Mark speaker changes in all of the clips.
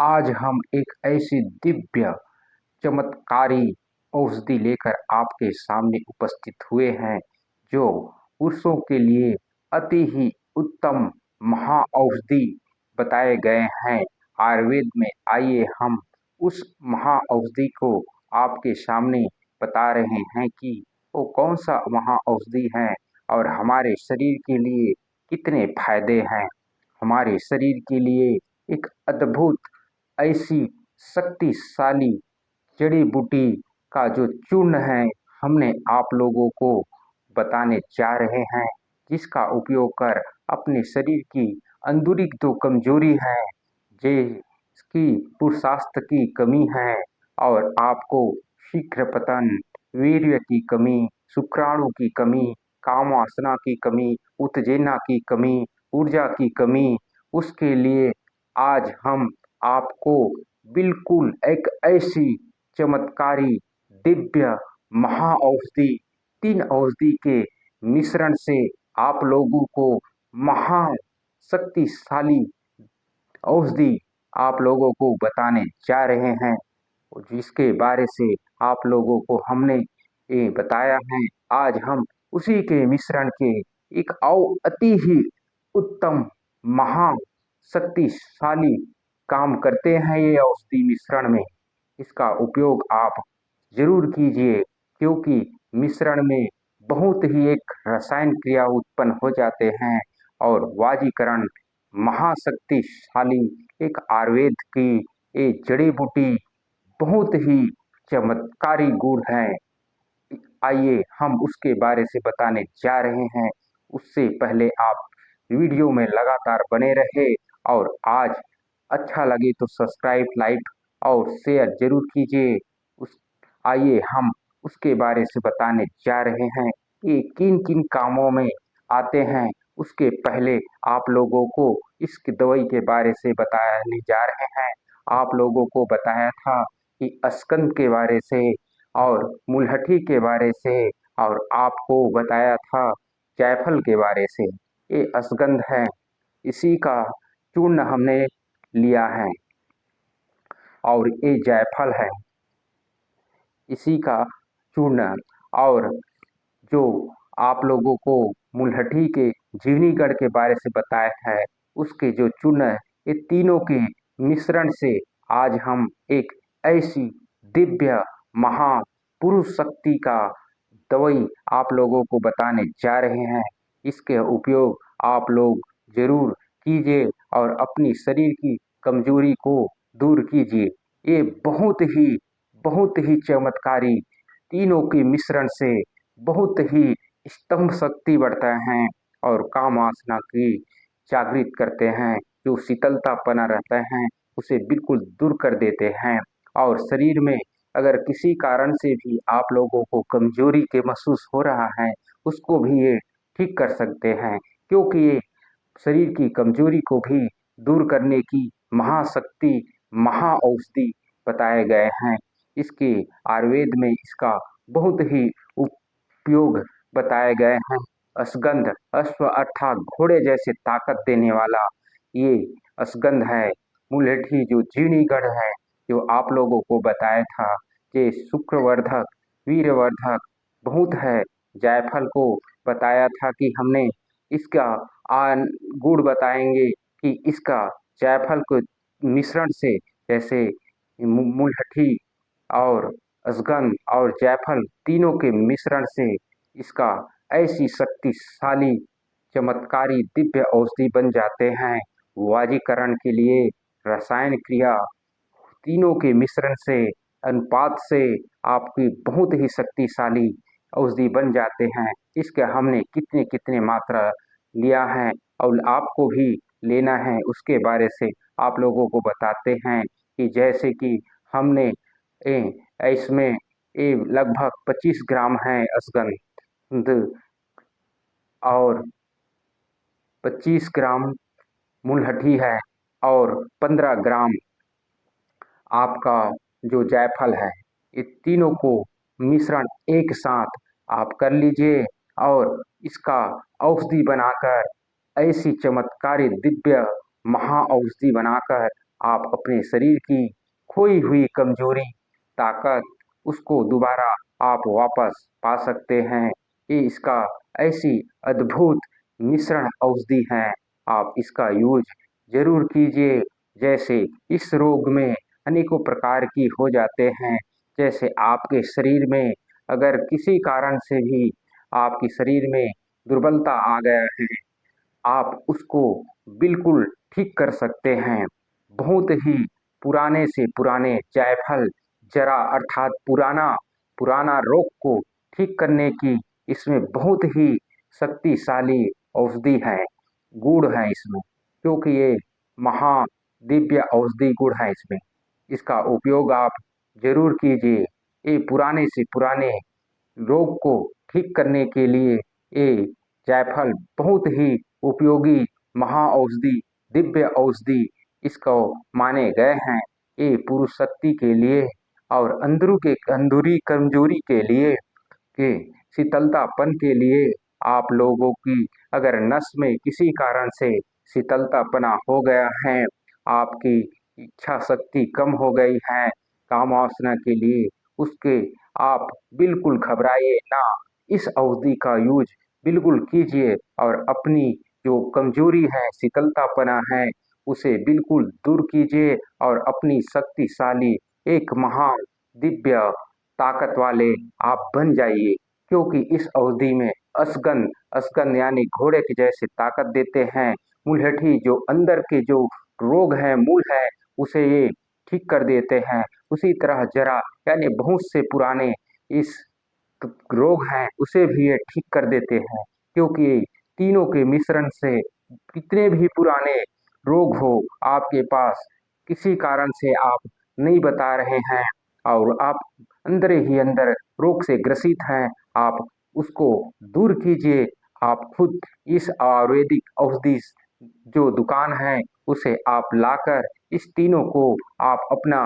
Speaker 1: आज हम एक ऐसी दिव्य चमत्कारी औषधि लेकर आपके सामने उपस्थित हुए हैं, जो पुरुषों के लिए अति ही उत्तम महाऔषधि बताए गए हैं आयुर्वेद में। आइए हम उस महाऔषधि को आपके सामने बता रहे हैं कि वो कौन सा महाऔषधि है और हमारे शरीर के लिए कितने फायदे हैं। हमारे शरीर के लिए एक अद्भुत ऐसी शक्तिशाली जड़ी बूटी का जो चूर्ण है, हमने आप लोगों को बताने जा रहे हैं, जिसका उपयोग कर अपने शरीर की अंदरूनी जो कमजोरी है, जिसकी पुरुषार्थ की कमी है और आपको शीघ्र पतन, वीर्य की कमी, शुक्राणु की कमी, काम वासना की कमी, उत्तेजना की कमी, ऊर्जा की कमी, उसके लिए आज हम आपको बिल्कुल एक ऐसी चमत्कारी दिव्य महाऔषधि, 3 औषधि के मिश्रण से आप लोगों को महान शक्तिशाली औषधि आप लोगों को बताने जा रहे हैं, जिसके बारे से आप लोगों को हमने ये बताया है। आज हम उसी के मिश्रण के एक अति ही उत्तम महा शक्तिशाली काम करते हैं ये औषधि मिश्रण में। इसका उपयोग आप जरूर कीजिए, क्योंकि मिश्रण में बहुत ही एक रसायन क्रिया उत्पन्न हो जाते हैं और वाजीकरण महाशक्तिशाली एक आयुर्वेद की ये जड़ी बूटी बहुत ही चमत्कारी गुण है। आइए हम उसके बारे से बताने जा रहे हैं। उससे पहले आप वीडियो में लगातार बने रहे और आज अच्छा लगे तो सब्सक्राइब, लाइक और शेयर जरूर कीजिए। उस आइए हम उसके बारे से बताने जा रहे हैं, ये किन किन कामों में आते हैं। उसके पहले आप लोगों को इस दवाई के बारे से बताने जा रहे हैं। आप लोगों को बताया था कि स्कंद के बारे से और मुलहठी के बारे से, और आपको बताया था जायफल के बारे से। ये अश्वगंध है, इसी का चूर्ण हमने लिया है, और ये जायफल है, इसी का चूर्ण। और जो आप लोगों को मुलहठी के जीवनीगढ़ के बारे से बताया है, उसके जो चूर्ण है, ये तीनों के मिश्रण से आज हम एक ऐसी दिव्य महापुरुष शक्ति का दवाई आप लोगों को बताने जा रहे हैं। इसके उपयोग आप लोग जरूर कीजिए और अपनी शरीर की कमजोरी को दूर कीजिए। ये बहुत ही चमत्कारी तीनों के मिश्रण से बहुत ही स्तंभ शक्ति बढ़ता है और काम वासना की जागृत करते हैं। जो शीतलतापना रहता है, उसे बिल्कुल दूर कर देते हैं। और शरीर में अगर किसी कारण से भी आप लोगों को कमजोरी के महसूस हो रहा है, उसको भी ये ठीक कर सकते हैं, क्योंकि ये शरीर की कमजोरी को भी दूर करने की महाशक्ति, महाऔषधि बताए गए हैं। इसके आयुर्वेद में इसका बहुत ही उपयोग बताए गए हैं। अश्वगंध, अश्व अर्थात घोड़े जैसे ताकत देने वाला ये अश्वगंध है। मुलहठी जो जीवनीगढ़ है, जो आप लोगों को बताया था, ये शुक्रवर्धक, वीरवर्धक बहुत है। जायफल को बताया था कि हमने इसका गुण बताएंगे कि इसका जायफल को मिश्रण से, जैसे मुलहठी और अश्वगंध और जायफल तीनों के मिश्रण से इसका ऐसी शक्तिशाली चमत्कारी दिव्य औषधि बन जाते हैं। वाजीकरण के लिए रसायन क्रिया तीनों के मिश्रण से, अनुपात से आपकी बहुत ही शक्तिशाली औषधि बन जाते हैं। इसके हमने कितने कितने मात्रा लिया है और आपको भी लेना है, उसके बारे से आप लोगों को बताते हैं। कि जैसे कि हमने इसमें लगभग 25 ग्राम है अश्वगंध और 25 ग्राम मुलहठी है और 15 ग्राम आपका जो जायफल है। ये तीनों को मिश्रण एक साथ आप कर लीजिए और इसका औषधि बनाकर, ऐसी चमत्कारी दिव्य महाऔषधि बनाकर आप अपने शरीर की खोई हुई कमजोरी, ताकत उसको दोबारा आप वापस पा सकते हैं। ये इसका ऐसी अद्भुत मिश्रण औषधि है, आप इसका यूज जरूर कीजिए। जैसे इस रोग में अनेकों प्रकार की हो जाते हैं, जैसे आपके शरीर में अगर किसी कारण से भी आपके शरीर में दुर्बलता आ गया है, आप उसको बिल्कुल ठीक कर सकते हैं। बहुत ही पुराने से पुराने जायफल जरा अर्थात पुराना पुराना रोग को ठीक करने की इसमें बहुत ही शक्तिशाली औषधि है, गुण है इसमें, क्योंकि ये महा दिव्य औषधि गुण है इसमें। इसका उपयोग आप जरूर कीजिए। ये पुराने से पुराने रोग को ठीक करने के लिए ये जायफल बहुत ही उपयोगी महाऔषधि, दिव्य औषधि इसको माने गए हैं। ये पुरुष शक्ति के लिए और अंदरूनी कमजोरी के लिए, के शीतलतापन के लिए, आप लोगों की अगर नस में किसी कारण से शीतलतापना हो गया है, आपकी इच्छा शक्ति कम हो गई है काम वासना के लिए, उसके आप बिल्कुल घबराइए ना। इस अवधि का यूज बिल्कुल कीजिए और अपनी जो कमजोरी है, शीतलतापना है, उसे बिल्कुल दूर कीजिए और अपनी शक्तिशाली एक महान दिव्य ताकत वाले आप बन जाइए। क्योंकि इस अवधि में असगन असगन यानी घोड़े के जैसे ताकत देते हैं। मुलहठी जो अंदर के जो रोग है, मूल है, उसे ये ठीक कर देते हैं। उसी तरह जरा यानी बहुत से पुराने इस रोग हैं, उसे भी ये ठीक कर देते हैं। क्योंकि तीनों के मिश्रण से कितने भी पुराने रोग हो आपके पास, किसी कारण से आप नहीं बता रहे हैं और आप अंदर ही अंदर रोग से ग्रसित हैं, आप उसको दूर कीजिए। आप खुद इस आयुर्वेदिक औषधि जो दुकान है, उसे आप लाकर इस तीनों को आप अपना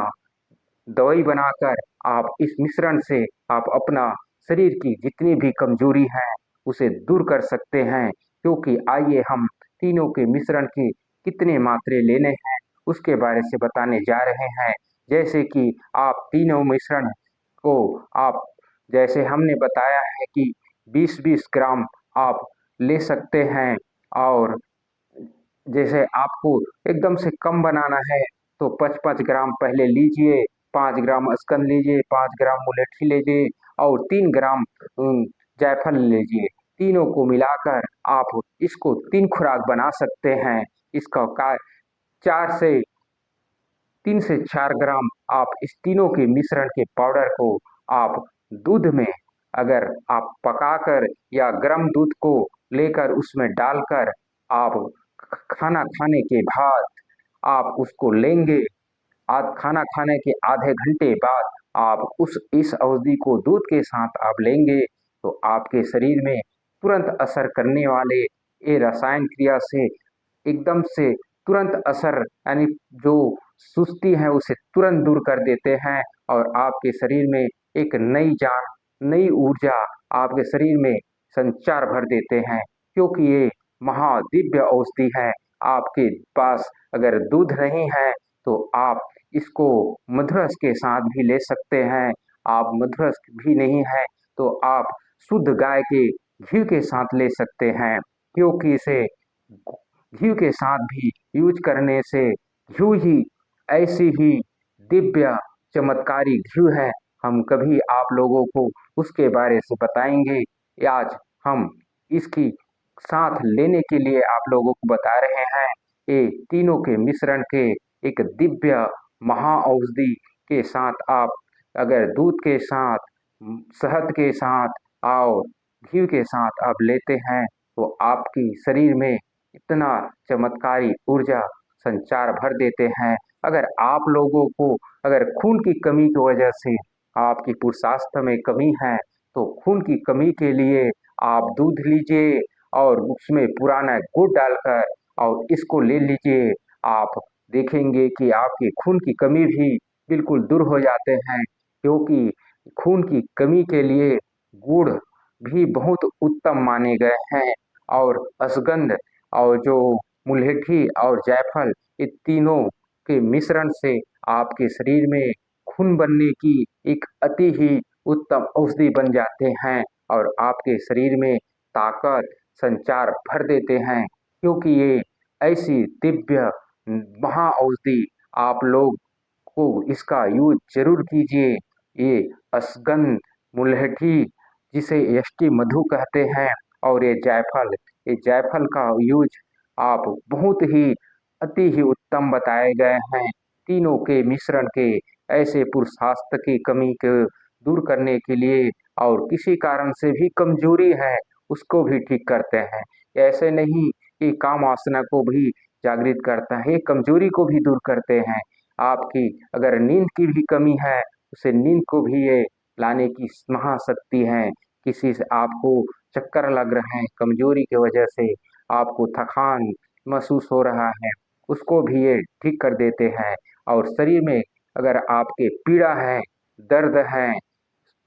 Speaker 1: दवाई बनाकर आप इस मिश्रण से आप अपना शरीर की जितनी भी कमजोरी है उसे दूर कर सकते हैं। क्योंकि आइए हम तीनों के मिश्रण की कितने मात्रे लेने हैं उसके बारे से बताने जा रहे हैं। जैसे कि आप तीनों मिश्रण को आप, जैसे हमने बताया है कि 20-20 ग्राम आप ले सकते हैं। और जैसे आपको एकदम से कम बनाना है तो 5-5 ग्राम पहले लीजिए, 5 ग्राम अस्कन लीजिए, 5 ग्राम मुलेठी लीजिए और 3 ग्राम जायफल लीजिए। तीनों को मिलाकर आप इसको 3 खुराक बना सकते हैं। इसका का 4 से 3 से 4 ग्राम आप इस तीनों के मिश्रण के पाउडर को आप दूध में अगर आप पकाकर या गर्म दूध को लेकर उसमें डालकर आप खाना खाने के बाद आप उसको लेंगे। खाना खाने के आधे घंटे बाद आप उस इस अवधि को दूध के साथ आप लेंगे तो आपके शरीर में तुरंत असर करने वाले ये रसायन क्रिया से एकदम से तुरंत असर यानी जो सुस्ती है उसे तुरंत दूर कर देते हैं और आपके शरीर में एक नई जान, नई ऊर्जा आपके शरीर में संचार भर देते हैं। क्योंकि ये महादिव्य औषधि है। आपके पास अगर दूध नहीं है तो आप इसको मधुरस के साथ भी ले सकते हैं। आप मधुरस भी नहीं है तो आप शुद्ध गाय के घी के साथ ले सकते हैं। क्योंकि इसे घी के साथ भी यूज करने से घी ही ऐसी ही दिव्य चमत्कारी घी है। हम कभी आप लोगों को उसके बारे से बताएंगे। आज हम इसकी साथ लेने के लिए आप लोगों को बता रहे हैं। ये तीनों के मिश्रण के एक दिव्य महा औषधि के साथ आप अगर दूध के साथ, शहद के साथ और घी के साथ आप लेते हैं तो आपकी शरीर में इतना चमत्कारी ऊर्जा संचार भर देते हैं। अगर आप लोगों को अगर खून की कमी की वजह से आपकी पुरुषार्थ में कमी है तो खून की कमी के लिए आप दूध लीजिए और उसमें पुराना गुड़ डालकर और इसको ले लीजिए। आप देखेंगे कि आपकी खून की कमी भी बिल्कुल दूर हो जाते हैं। क्योंकि खून की कमी के लिए गुड़ भी बहुत उत्तम माने गए हैं। और अश्वगंध और जो मुलेठी और जायफल, ये तीनों के मिश्रण से आपके शरीर में खून बनने की एक अति ही उत्तम औषधि बन जाते हैं और आपके शरीर में ताकत संचार भर देते हैं, क्योंकि ये ऐसी दिव्य महा औषधि आप लोग को इसका यूज जरूर कीजिए। ये अश्वगंध, मुलहठी, जिसे यष्टि मधु कहते हैं, और ये जायफल का यूज आप बहुत ही अति ही उत्तम बताए गए हैं। तीनों के मिश्रण के ऐसे पुरुषार्थ की कमी को दूर करने के लिए, और किसी कारण से भी कमजोरी है उसको भी ठीक करते हैं। ऐसे नहीं कि काम वासना को भी जागृत करता है, ये कमजोरी को भी दूर करते हैं। आपकी अगर नींद की भी कमी है, उसे नींद को भी ये लाने की महाशक्ति है। किसी से आपको चक्कर लग रहे हैं कमजोरी की वजह से, आपको थकान महसूस हो रहा है, उसको भी ये ठीक कर देते हैं। और शरीर में अगर आपके पीड़ा है, दर्द है,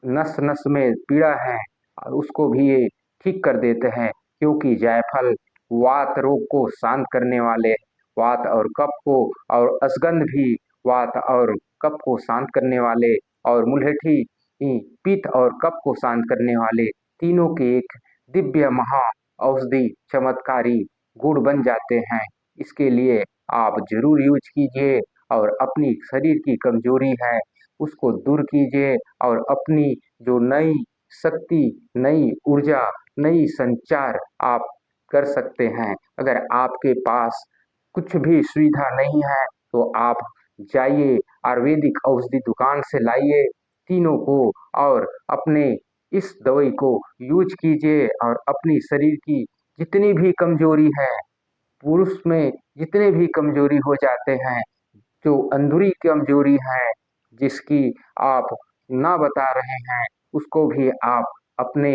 Speaker 1: नस नस में पीड़ा है, उसको भी ये ठीक कर देते हैं, क्योंकि जायफल वात रोग को शांत करने वाले, वात और कफ को, और अश्वगंध भी वात और कफ को शांत करने वाले, और मुलहठी पित्त और कफ को शांत करने वाले, तीनों के एक दिव्य महा औषधि चमत्कारी गुण बन जाते हैं। इसके लिए आप जरूर यूज कीजिए और अपनी शरीर की कमजोरी है उसको दूर कीजिए, और अपनी जो नई शक्ति, नई ऊर्जा, नई संचार आप कर सकते हैं। अगर आपके पास कुछ भी सुविधा नहीं है तो आप जाइए आयुर्वेदिक औषधि दुकान से लाइए तीनों को, और अपने इस दवाई को यूज कीजिए, और अपनी शरीर की जितनी भी कमजोरी है, पुरुष में जितने भी कमजोरी हो जाते हैं, जो अंदरूनी कमजोरी है जिसकी आप ना बता रहे हैं, उसको भी आप अपने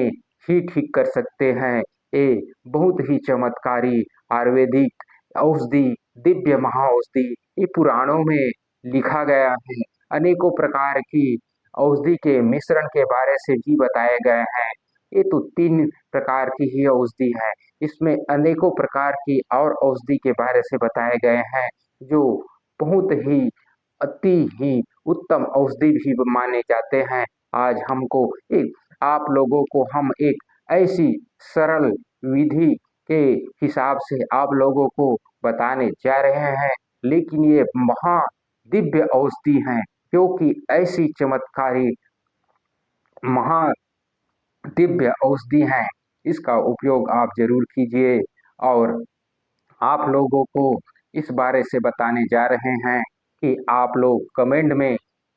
Speaker 1: ही ठीक कर सकते हैं। ये बहुत ही चमत्कारी आयुर्वेदिक औषधि, दिव्य महाऔषधि, ये पुराणों में लिखा गया है। अनेकों प्रकार की औषधि के मिश्रण के बारे से भी बताए गए हैं। ये तो 3 प्रकार की ही औषधि है। इसमें अनेकों प्रकार की और औषधि के बारे से बताए गए हैं, जो बहुत ही अति ही उत्तम औषधि भी माने जाते हैं। आज हमको एक आप लोगों को हम एक ऐसी सरल विधि के हिसाब से आप लोगों को बताने जा रहे हैं, लेकिन ये महा दिव्य औषधि हैं, क्योंकि ऐसी चमत्कारी महा दिव्य औषधि हैं। इसका उपयोग आप जरूर कीजिए, और आप लोगों को इस बारे से बताने जा रहे हैं कि आप लोग कमेंट में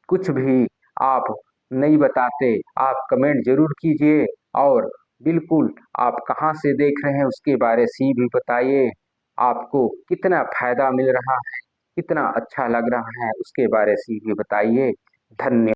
Speaker 1: कुछ भी आप नहीं बताते, आप कमेंट जरूर कीजिए, और बिल्कुल आप कहाँ से देख रहे हैं उसके बारे से भी बताइए। आपको कितना फायदा मिल रहा है, कितना अच्छा लग रहा है, उसके बारे से भी बताइए। धन्यवाद।